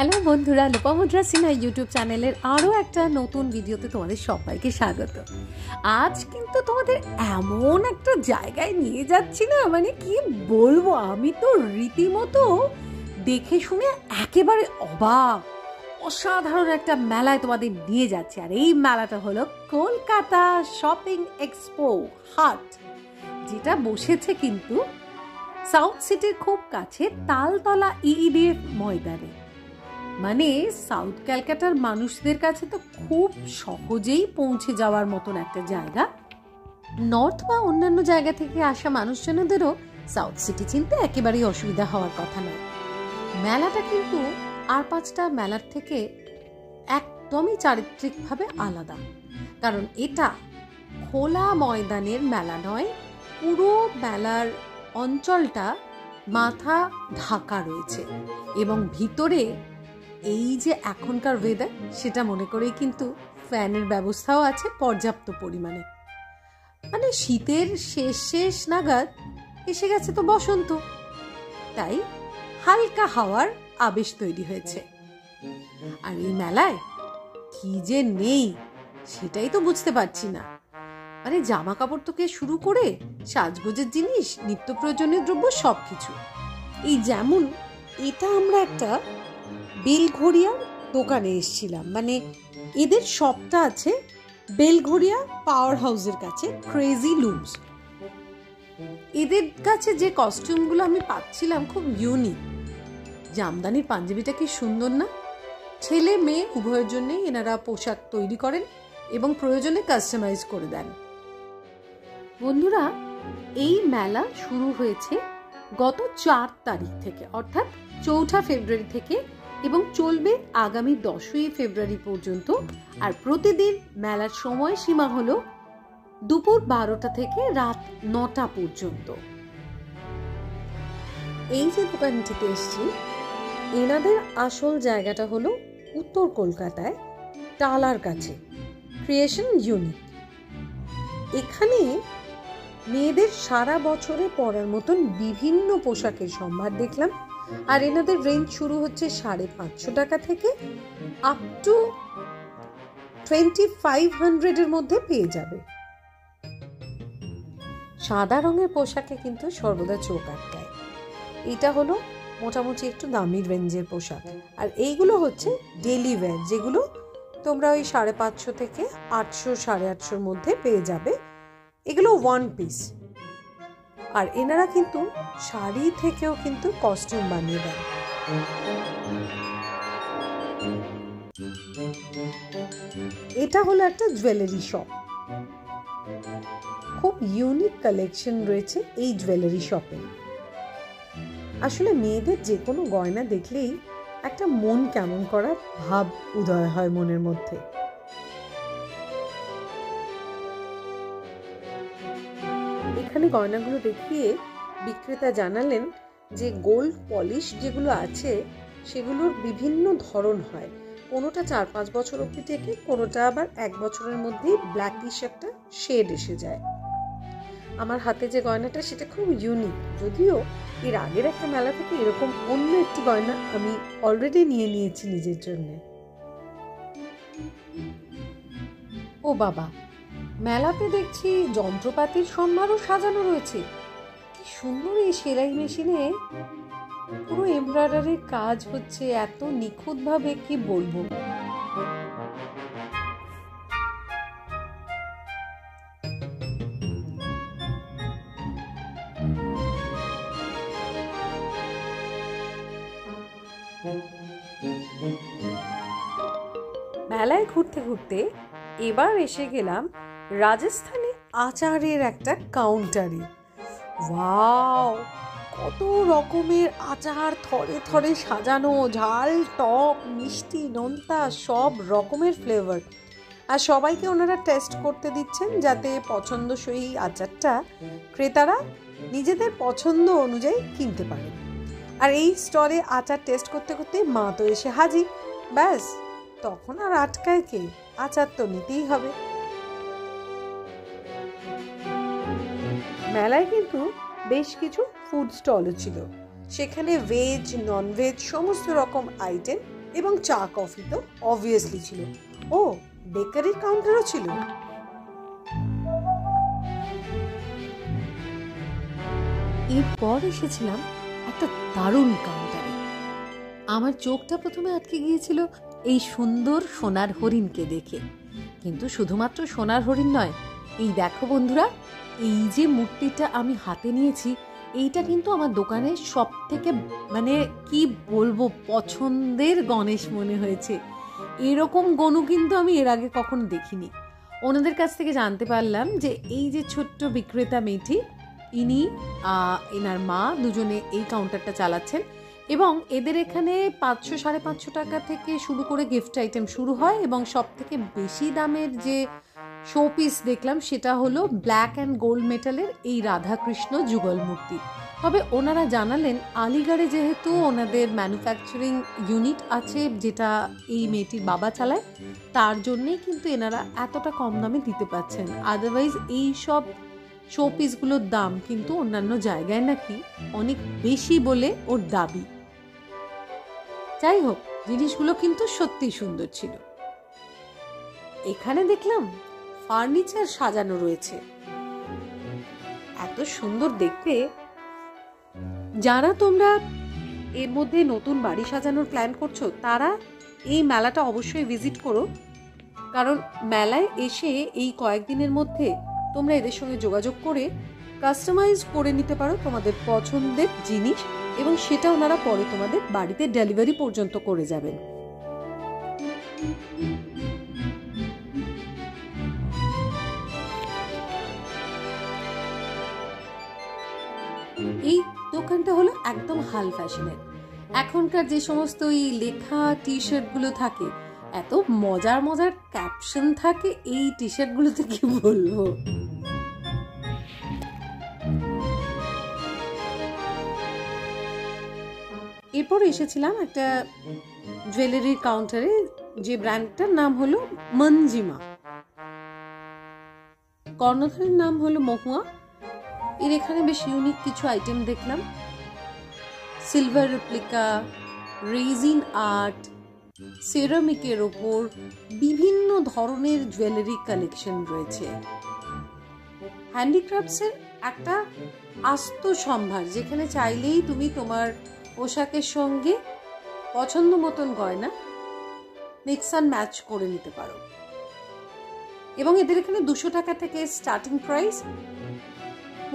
Hello বন্ধুরা, Lopamudra Sinha YouTube চ্যানেলের আরও একটা নতুন ভিডিওতে তোমাদের সবাইকে স্বাগত। আজ কিন্তু তোমাদের এমন একটা জায়গায় নিয়ে যাচ্ছি না, মানে কি বলবো, আমি তো রীতিমতো দেখে শুনে একেবারে অবাক। অসাধারণ একটা মেলায় তোমাদের নিয়ে যাচ্ছে, আর এই মেলাটা হলো কলকাতা শপিং এক্সপো হাট, যেটা বসেছে কিন্তু সাউথ সিটির খুব কাছে তালতলা ইইডিএফ ময়দানে। মানে সাউথ ক্যালকাটার মানুষদের কাছে তো খুব সহজেই পৌঁছে যাওয়ার মতন একটা জায়গা। নর্থ বা অন্যান্য জায়গা থেকে আসা মানুষজনদেরও সাউথ সিটি চিনতে একেবারেই অসুবিধা হওয়ার কথা নয়। মেলাটা কিন্তু আর 5টা মেলার থেকে একদমই চারিত্রিকভাবে আলাদা, কারণ এটা খোলা ময়দানের মেলা নয়, পুরো মেলার অঞ্চলটা মাথা ঢাকা রয়েছে এবং ভিতরে এই যে এখনকার ওয়েদার সেটা মনে করেই কিন্তু ফ্যানের ব্যবস্থাও আছে পর্যাপ্ত পরিমাণে। মানে শীতের শেষ নাগাদ এসে গেছে তো বসন্ত, তাই হালকা হাওয়ার আবেশ তৈরি হয়েছে। আর এই মেলায় কি যে নেই সেটাই তো বুঝতে পারছি না। মানে জামা কাপড় থেকে শুরু করে সাজগোজের জিনিস, নিত্য প্রয়োজনীয় দ্রব্য সবকিছু। এই যেমন এটা আমরা একটা বেলঘড়িয়ার দোকানে এসেছিলাম, মানে এদের শপটা আছে বেলঘড়িয়া পাওয়ার হাউসের কাছে, ক্রেজি লুমস। এদের কাছে যে কস্টিউমগুলো আমি পাচ্ছিলাম খুব ইউনিক। জামদানির পাঞ্জাবিটা কি সুন্দর না? ছেলে মেয়ে উভয়ের জন্যই এনারা পোশাক তৈরি করেন এবং প্রয়োজনে কাস্টমাইজ করে দেন। বন্ধুরা, এই মেলা শুরু হয়েছে গত 4 তারিখ থেকে, অর্থাৎ 4 ফেব্রুয়ারি থেকে, এবং চলবে আগামী 10 ফেব্রুয়ারি পর্যন্ত। আর প্রতিদিন মেলার সময় সীমা হলো দুপুর 12টা থেকে রাত 9টা পর্যন্ত। এই যে দোকানটিতে এসছি, এনাদের আসল জায়গাটা হলো উত্তর কলকাতায় টালার কাছে, ক্রিয়েশন ইউনিট। এখানে মেয়েদের সারা বছরে পরার মতন বিভিন্ন পোশাকের সম্ভার দেখলাম। আর এনাদের রেঞ্জ শুরু হচ্ছে 550 টাকা থেকে আপ টু 2500 মধ্যে পেয়ে যাবে। সাদা রঙের পোশাকে কিন্তু সর্বদা চোখ আটকায়। এটা হলো মোটামুটি একটু দামি রেঞ্জের পোশাক, আর এইগুলো হচ্ছে ডেলি ওয়্যার, যেগুলো তোমরা ওই 550 থেকে 800 850 মধ্যে পেয়ে যাবে। এগুলো 1 পিস। আর এনারা কিন্তু শাড়ি থেকেও কিন্তু কস্টিউম বানিয়ে দেন। এটা হলো একটা জুয়েলারি শপ। খুব ইউনিক কালেকশন রয়েছে এই জুয়েলারি শপে। আসলে মেয়েদের যে কোনো গয়না দেখলেই একটা মন কেমন করার ভাব উদয় হয় মনের মধ্যে। এখানে গয়নাগুলো দেখিয়ে বিক্রেতা জানালেন যে গোল্ড পলিশ যেগুলো আছে সেগুলোর বিভিন্ন ধরন হয়, কোনোটা 4-5 বছর অবধি থেকে, কোনোটা আবার 1 বছরের মধ্যেই ব্ল্যাকিশ একটা শেড এসে যায়। আমার হাতে যে গয়নাটা সেটা খুব ইউনিক, যদিও এর আগের একটা মেলা থেকে এরকম অন্য একটি গয়না আমি অলরেডি নিয়ে নিয়েছি নিজের জন্য। ও বাবা, মেলাতে দেখছি যন্ত্রপাতির সম্ভারও সাজানো রয়েছে। কি সুন্দর এই সেলাই মেশিনে পুরো এমব্রয়ডারির কাজ হচ্ছে, এত নিখুঁত ভাবে, কি বলবো। মেলায় ঘুরতে ঘুরতে এবার এসে গেলাম রাজস্থানী আচারের একটা কাউন্টারে। ওয়াও, কত রকমের আচার থরে থরে সাজানো, ঝাল, টক, মিষ্টি, নোনতা, সব রকমের ফ্লেভার। আর সবাইকে ওনারা টেস্ট করতে দিচ্ছেন যাতে পছন্দসই আচারটা ক্রেতারা নিজেদের পছন্দ অনুযায়ী কিনতে পারে। আর এই স্টলে আচার টেস্ট করতে করতে মা তো এসে হাজির। ব্যাস, তখন আর আটকায় কে, আচার তো নিতেই হবে। মেলায় কিন্তু বেশ কিছু ফুড স্টলও ছিল, সেখানে ভেজ নন ভেজ সমস্ত রকম আইটেম এবং চা কফি তো অবভিয়াসলি ছিল। ও, বেকারির কাউন্টারও ছিল। এরপর এসেছিলাম একটা দারুণ কাউন্টারে। আমার চোখটা প্রথমে আটকে গিয়েছিল এই সুন্দর সোনার হরিণকে দেখে। কিন্তু শুধুমাত্র সোনার হরিণ নয়, এই দেখো বন্ধুরা, এই যে মূর্তিটা আমি হাতে নিয়েছি, এইটা কিন্তু আমার দোকানের সব থেকে মানে কি বলবো পছন্দের গণেশ মনে হয়েছে। এরকম গনু কিন্তু আমি এর আগে কখনো দেখিনি। ওনাদের কাছ থেকে জানতে পারলাম যে এই যে ছোট্ট বিক্রেতা মেয়েটি, ইনি এনার মা দুজনে এই কাউন্টারটা চালাচ্ছেন এবং এদের এখানে 500-550 টাকা থেকে শুরু করে গিফট আইটেম শুরু হয় এবং সব থেকে বেশি দামের যে শো পিস দেখলাম সেটা হলো ব্ল্যাক অ্যান্ড গোল্ড মেটালের এই রাধাকৃষ্ণ যুগল মূর্তি। তবে ওনারা জানালেন আলিগড়ে যেহেতু ওনাদের ম্যানুফ্যাকচারিং ইউনিট আছে যেটা এই মেয়েটির বাবা চালায়, তার জন্যেই কিন্তু এনারা এতটা কম দামে দিতে পারছেন। আদারওয়াইজ এই সব শো পিসগুলোর দাম কিন্তু অন্যান্য জায়গায় নাকি অনেক বেশি বলে ওর দাবি। যাই হোক, জিনিসগুলো কিন্তু সত্যি সুন্দর ছিল। এখানে দেখলাম ফার্নিচার সাজানো রয়েছে, এত সুন্দর দেখতে। যারা তোমরা এর মধ্যে নতুন বাড়ি সাজানোর প্ল্যান করছো তারা এই মেলাটা অবশ্যই ভিজিট করো, কারণ মেলায় এসে এই কয়েকদিনের মধ্যে তোমরা এদের সঙ্গে যোগাযোগ করে কাস্টমাইজ করে নিতে পারো তোমাদের পছন্দের জিনিস এবং সেটা ওনারা পরে তোমাদের বাড়িতে ডেলিভারি পর্যন্ত করে যাবেন। এই দোকানটা হলো একদম হাল ফ্যাশনের। এখনকার যে সমস্ত এই লেখা টি শার্ট গুলো থাকে, এত মজার মজার ক্যাপশন থাকে এই টি শার্ট গুলোতে, কি বলবো। এরপর এসেছিলাম একটা জুয়েলারির কাউন্টারে, যে ব্র্যান্ডটার নাম হলো মঞ্জিমা, কর্ণধারের নাম হলো মহুয়া। এর এখানে বেশ ইউনিক কিছু আইটেম দেখলাম, সিলভার রেপ্লিকা, রেজিন আর্ট, সেরামিকের ওপর বিভিন্ন ধরনের জুয়েলারি কালেকশন রয়েছে। হ্যান্ডিক্রাফটসের একটা আস্ত সম্ভার, যেখানে চাইলেই তুমি তোমার পোশাকের সঙ্গে পছন্দ মতন গয়না মিক্স অ্যান্ড ম্যাচ করে নিতে পারো। এবং এদের এখানে 200 টাকা থেকে স্টার্টিং প্রাইস,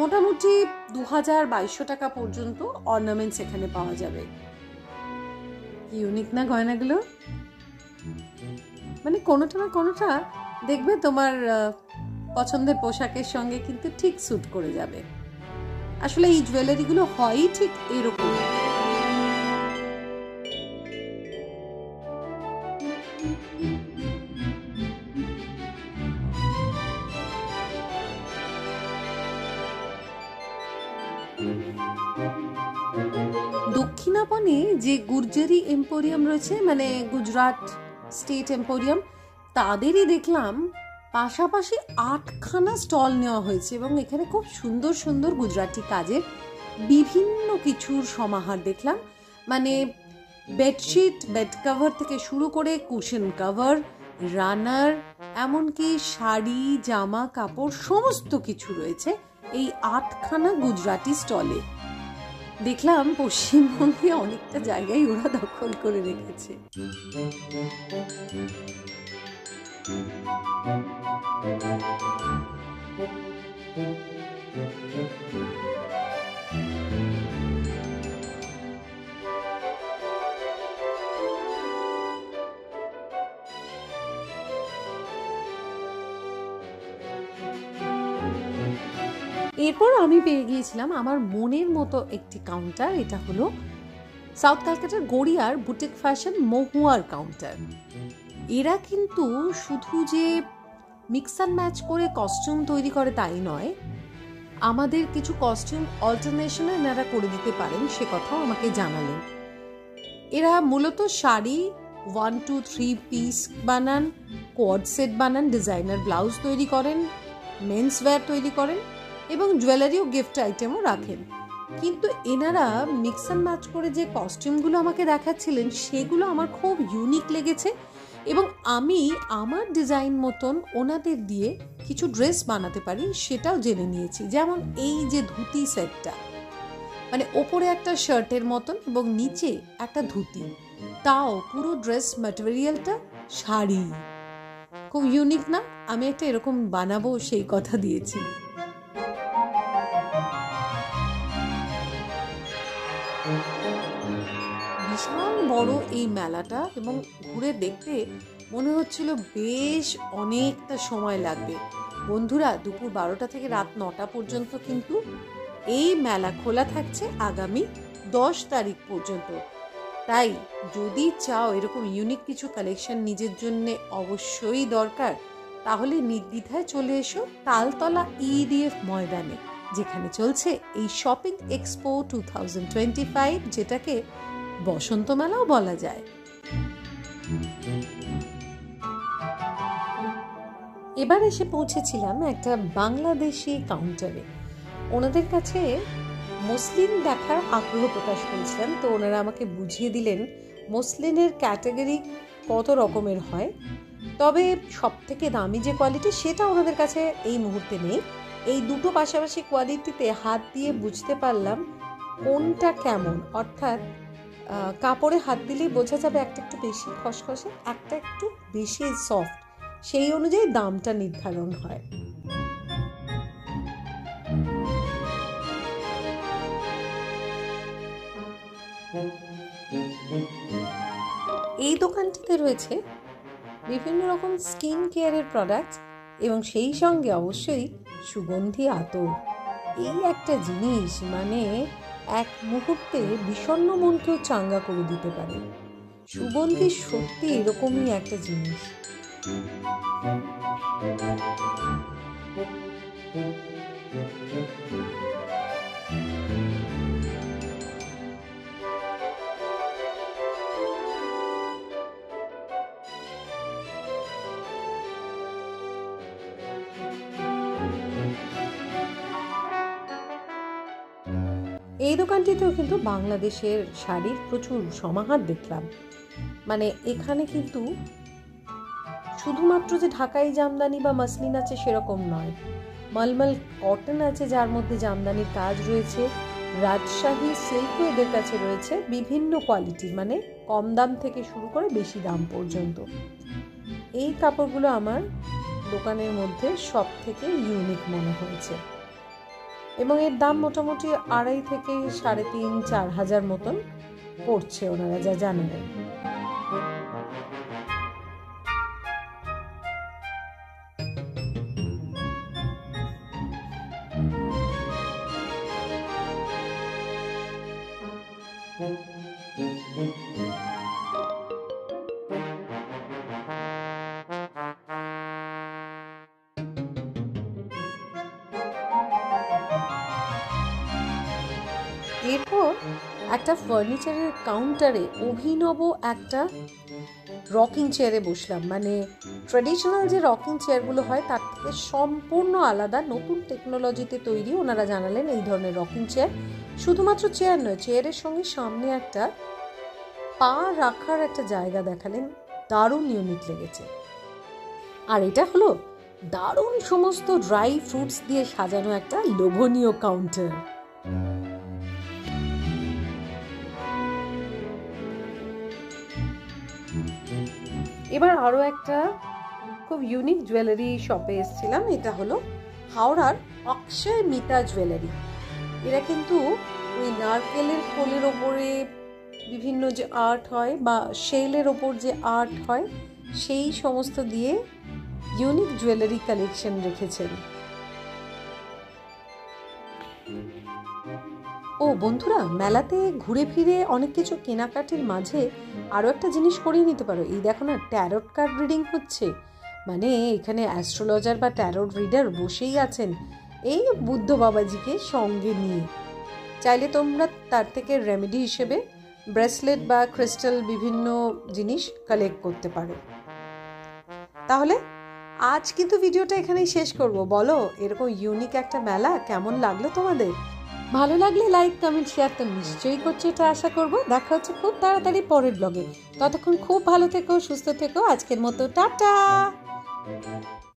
মোটামুটি 2000-2200 টাকা পর্যন্ত অর্নামেন্টস এখানে পাওয়া যাবে। ইউনিক না গয়নাগুলো, মানে কোনোটা না কোনোটা দেখবে তোমার পছন্দের পোশাকের সঙ্গে কিন্তু ঠিক স্যুট করে যাবে। আসলে এই জুয়েলারিগুলো হয়ই ঠিক এরকম। দক্ষিণাপনে যে গুর্জারি এম্পোরিয়াম রয়েছে, মানে গুজরাট স্টেট এম্পোরিয়াম, তাদেরই দেখলাম পাশাপাশি 8খানা স্টল নেওয়া হয়েছে এবং এখানে খুব সুন্দর সুন্দর গুজরাটি কাজের বিভিন্ন কিছুর সমাহার দেখলাম। মানে বেডশিট, বেড কভার থেকে শুরু করে কুশন কভার, রানার, এমনকি শাড়ি, জামা কাপড় সমস্ত কিছু রয়েছে এই 8খানা গুজরাটি স্টলে। দেখলাম পশ্চিমবঙ্গে অনেকটা জায়গায় ওরা দখল করে রেখেছে। এরপর আমি পেয়ে গিয়েছিলাম আমার মনের মতো একটি কাউন্টার। এটা হলো সাউথ ক্যালকাটার গড়িয়ার বুটিক ফ্যাশন মহুয়ার কাউন্টার। এরা কিন্তু শুধু যে মিক্স অ্যান্ড ম্যাচ করে কস্টিউম তৈরি করে তাই নয়, আমাদের কিছু কস্টিউম অল্টারনেশনও এনারা করে দিতে পারেন, সে কথাও আমাকে জানালেন। এরা মূলত শাড়ি 1-2-3 পিস বানান, কোয়াড সেট বানান, ডিজাইনার ব্লাউজ তৈরি করেন, মেন্স ওয়্যার তৈরি করেন এবং জুয়েলারি ও গিফট আইটেমও রাখেন। কিন্তু এনারা মিক্স অ্যান্ড ম্যাচ করে যে কস্টিউমগুলো আমাকে দেখাচ্ছিলেন সেগুলো আমার খুব ইউনিক লেগেছে, এবং আমি আমার ডিজাইন মতন ওনাদের দিয়ে কিছু ড্রেস বানাতে পারি সেটাও জেনে নিয়েছি। যেমন এই যে ধুতি সেটটা, মানে ওপরে একটা শার্টের মতন এবং নিচে একটা ধুতি, তাও পুরো ড্রেস ম্যাটেরিয়ালটা শাড়ি, খুব ইউনিক না? আমি একটা এরকম বানাবো সেই কথা দিয়েছি। বিশাল বড় এই মেলাটা, এবং ঘুরে দেখতে মনে হচ্ছিল বেশ অনেকটা সময় লাগবে। বন্ধুরা, দুপুর 12টা থেকে রাত 9টা পর্যন্ত কিন্তু এই মেলা খোলা থাকছে আগামী 10 তারিখ পর্যন্ত। তাই যদি চাও এরকম ইউনিক কিছু কালেকশন নিজের জন্য অবশ্যই দরকার, তাহলে নির্দ্বিধায় চলে এসো তালতলা EDF ময়দানে, যেখানে চলছে এই শপিং এক্সপো 2025, যেটাকে বসন্ত মেলাও বলা যায়। এবার এসে পৌঁছেছিলাম একটা বাংলাদেশি কাউন্টারে। ওনাদের কাছে মসলিন দেখার আগ্রহ প্রকাশ করেছিলাম, তো ওনারা আমাকে বুঝিয়ে দিলেন মসলিনের ক্যাটাগরি কত রকমের হয়, তবে সব থেকে দামি যে কোয়ালিটি সেটা ওনাদের কাছে এই মুহূর্তে নেই। এই দুটো পাশাপাশি কোয়ালিটিতে হাত দিয়ে বুঝতে পারলাম কোনটা কেমন, অর্থাৎ কাপড়ে হাত দিলেই বোঝা যাবে একটা একটু বেশি খসখসে, একটা একটু বেশি সফট, সেই অনুযায়ী দামটা নির্ধারণ হয়। এই দোকানটিতে রয়েছে বিভিন্ন রকম স্কিন কেয়ারের প্রোডাক্ট এবং সেই সঙ্গে অবশ্যই সুগন্ধি আতর। এই একটা জিনিস মানে এক মুহূর্তে বিষণ্ণ মনকেও চাঙ্গা করে দিতে পারে। সুগন্ধি সত্যি এরকমই একটা জিনিস। এই দোকানটিতেও কিন্তু বাংলাদেশের শাড়ির প্রচুর সমাহার দেখলাম। মানে এখানে কিন্তু শুধুমাত্র যে ঢাকাই জামদানি বা মাসলিন আছে সেরকম নয়, মলমল কটন আছে যার মধ্যে জামদানির কাজ রয়েছে, রাজশাহী সিল্কও এদের কাছে রয়েছে বিভিন্ন কোয়ালিটির, মানে কম দাম থেকে শুরু করে বেশি দাম পর্যন্ত। এই কাপড়গুলো আমার দোকানের মধ্যে সব থেকে ইউনিক মনে হয়েছে, এবং এর দাম মোটামুটি 2.5 থেকে 3.5-4 হাজার মতন পড়ছে ওনারা যা জানালেন। এরপর একটা ফার্নিচারের কাউন্টারে অভিনব একটা রকিং চেয়ারে বসলাম। মানে ট্র্যাডিশনাল যে রকিং চেয়ারগুলো হয় তার থেকে সম্পূর্ণ আলাদা, নতুন টেকনোলজিতে তৈরি। ওনারা জানালেন এই ধরনের রকিং চেয়ার শুধুমাত্র চেয়ার নয়, চেয়ারের সঙ্গে সামনে একটা পা রাখার একটা জায়গা দেখালেন, দারুণ ইউনিক লেগেছে। আর এটা হলো দারুণ সমস্ত ড্রাই ফ্রুটস দিয়ে সাজানো একটা লোভনীয় কাউন্টার। এবার আরও একটা খুব ইউনিক জুয়েলারি শপে এসেছিলাম। এটা হলো হাওড়ার অক্ষয় মিতা জুয়েলারি। এরা কিন্তু ওই নারকেলের খোলের ওপরে বিভিন্ন যে আর্ট হয় বা শেলের ওপর যে আর্ট হয় সেই সমস্ত দিয়ে ইউনিক জুয়েলারি কালেকশন রেখেছেন। ও বন্ধুরা, মেলাতে ঘুরে ফিরে অনেক কিছু কেনাকাটির মাঝে আরও একটা জিনিস করিয়ে নিতে পারো। এই দেখো না, ট্যারোট কার্ড রিডিং হচ্ছে, মানে এখানে অ্যাস্ট্রোলজার বা ট্যারোট রিডার বসেই আছেন এই বুদ্ধ বাবাজিকে সঙ্গে নিয়ে। চাইলে তোমরা তার থেকে রেমেডি হিসেবে ব্রেসলেট বা ক্রিস্টাল বিভিন্ন জিনিস কালেক্ট করতে পারো। তাহলে আজ কিন্তু ভিডিওটা এখানেই শেষ করব। বলো এরকম ইউনিক একটা মেলা কেমন লাগলো তোমাদের? ভালো লাগলে লাইক কমেন্ট শেয়ার তো নিশ্চয়ই করছো, এটা আশা করবো। দেখা হচ্ছে খুব তাড়াতাড়ি পরের ব্লগে। ততক্ষণ খুব ভালো থেকো, সুস্থ থেকো। আজকের মতো টাটা।